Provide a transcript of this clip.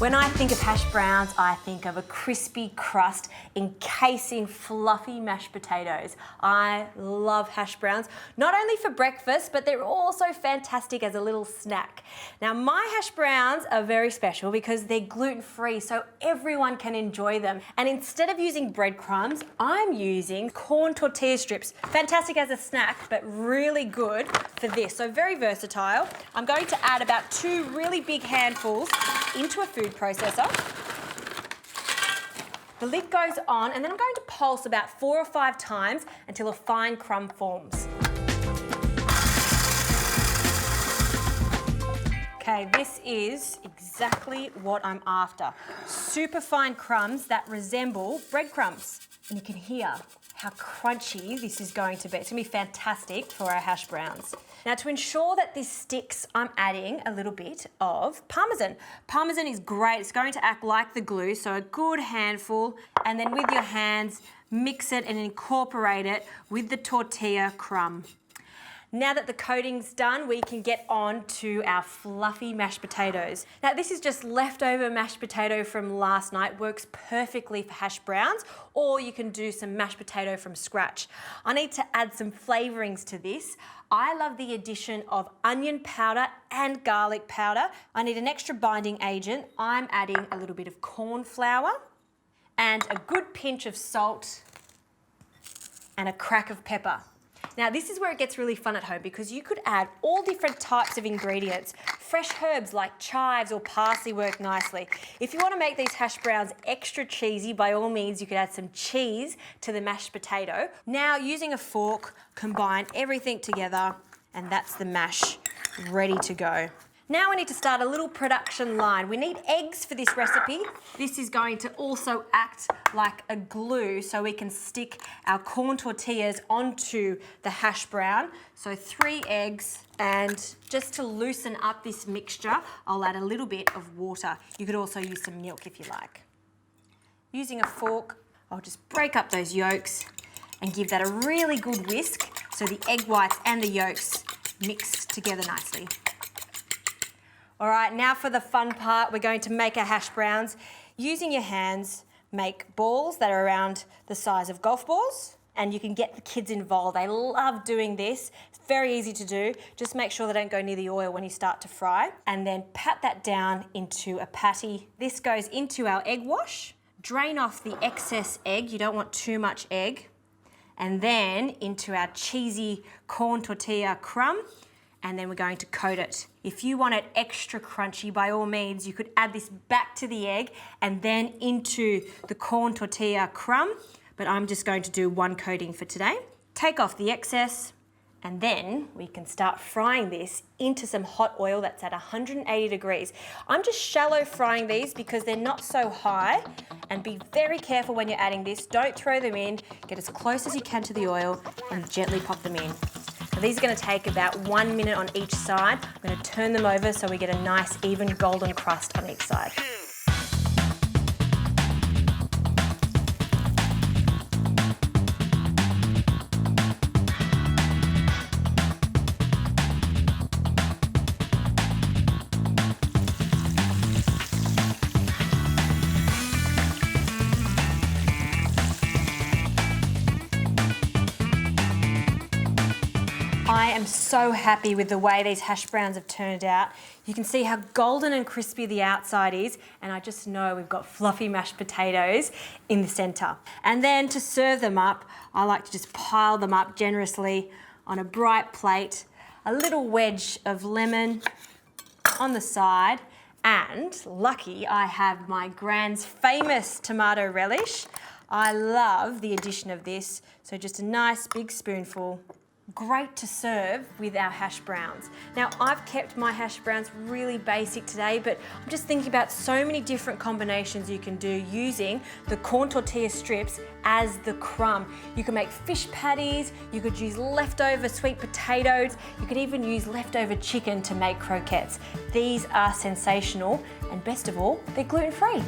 When I think of hash browns, I think of a crispy crust encasing fluffy mashed potatoes. I love hash browns, not only for breakfast, but they're also fantastic as a little snack. Now, my hash browns are very special because they're gluten-free, so everyone can enjoy them. And instead of using breadcrumbs, I'm using corn tortilla strips. Fantastic as a snack, but really good for this. So very versatile. I'm going to add about 2 really big handfuls into a food processor. The lid goes on, and then I'm going to pulse about 4 or 5 times until a fine crumb forms. Okay, this is exactly what I'm after. Super fine crumbs that resemble breadcrumbs. And you can hear how crunchy this is going to be. It's going to be fantastic for our hash browns. Now, to ensure that this sticks, I'm adding a little bit of Parmesan. Parmesan is great. It's going to act like the glue, so a good handful, and then with your hands, mix it and incorporate it with the tortilla crumb. Now that the coating's done, we can get on to our fluffy mashed potatoes. Now, this is just leftover mashed potato from last night. Works perfectly for hash browns, or you can do some mashed potato from scratch. I need to add some flavorings to this. I love the addition of onion powder and garlic powder. I need an extra binding agent. I'm adding a little bit of corn flour and a good pinch of salt and a crack of pepper. Now, this is where it gets really fun at home because you could add all different types of ingredients. Fresh herbs like chives or parsley work nicely. If you want to make these hash browns extra cheesy, by all means, you could add some cheese to the mashed potato. Now, using a fork, combine everything together, and that's the mash ready to go. Now we need to start a little production line. We need eggs for this recipe. This is going to also act like a glue so we can stick our corn tortillas onto the hash brown. So 3 eggs, and just to loosen up this mixture, I'll add a little bit of water. You could also use some milk if you like. Using a fork, I'll just break up those yolks and give that a really good whisk so the egg whites and the yolks mix together nicely. All right, now for the fun part, we're going to make our hash browns. Using your hands, make balls that are around the size of golf balls, and you can get the kids involved. They love doing this. It's very easy to do. Just make sure they don't go near the oil when you start to fry, and then pat that down into a patty. This goes into our egg wash. Drain off the excess egg. You don't want too much egg. And then into our cheesy corn tortilla crumb. And then we're going to coat it. If you want it extra crunchy, by all means, you could add this back to the egg and then into the corn tortilla crumb, but I'm just going to do 1 coating for today. Take off the excess, and then we can start frying this into some hot oil that's at 180 degrees. I'm just shallow frying these because they're not so high, and be very careful when you're adding this. Don't throw them in, get as close as you can to the oil and gently pop them in. These are going to take about 1 minute on each side. I'm going to turn them over so we get a nice even golden crust on each side. I am so happy with the way these hash browns have turned out. You can see how golden and crispy the outside is, and I just know we've got fluffy mashed potatoes in the centre. And then to serve them up, I like to just pile them up generously on a bright plate, a little wedge of lemon on the side, and lucky I have my Grand's famous tomato relish. I love the addition of this, so just a nice big spoonful. Great to serve with our hash browns. Now, I've kept my hash browns really basic today, but I'm just thinking about so many different combinations you can do using the corn tortilla strips as the crumb. You can make fish patties, you could use leftover sweet potatoes, you could even use leftover chicken to make croquettes. These are sensational, and best of all, they're gluten-free.